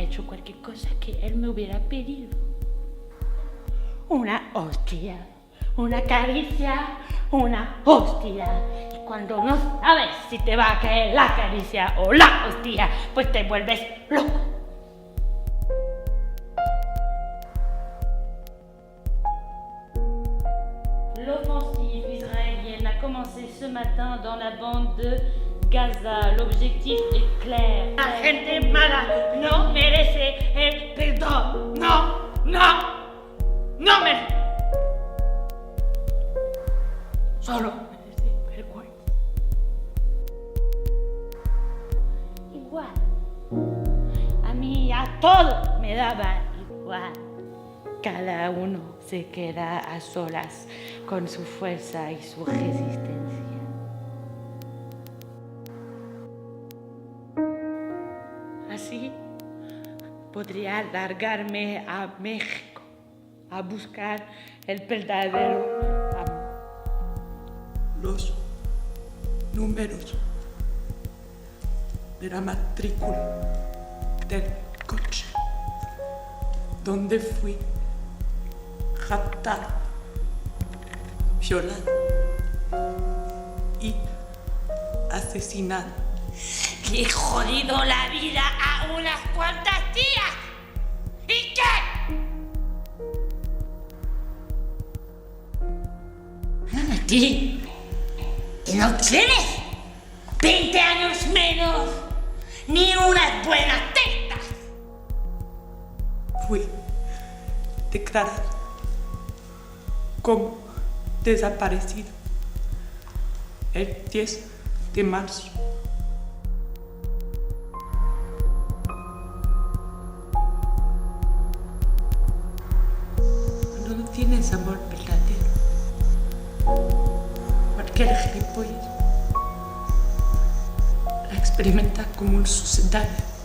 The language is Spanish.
hecho cualquier cosa que él me hubiera pedido. Una hostia, una caricia, una hostia. Y cuando no sabes si te va a caer la caricia o la hostia, pues te vuelves loco. L'offensive israélienne a commencé ce matin dans la bande de Gaza. L'objectif est clair. La gente mala no merece el perdón. No merece. Solo merece vergüenza. Igual. A mí a todo me daba igual. Cada uno se queda a solas con su fuerza y su resistencia. Así podría largarme a México a buscar el verdadero amor. Los números de la matrícula del coche donde fui raptado, violado y asesinado. Le he jodido la vida a unas cuantas tías. ¿Y qué? A ti, que no tienes 20 años menos, ni unas buenas tetas. Fui declarado como desaparecido el 10 de marzo. Cuando no tienes amor verdadero, cualquier gilipollas la experimenta como un sucedáneo.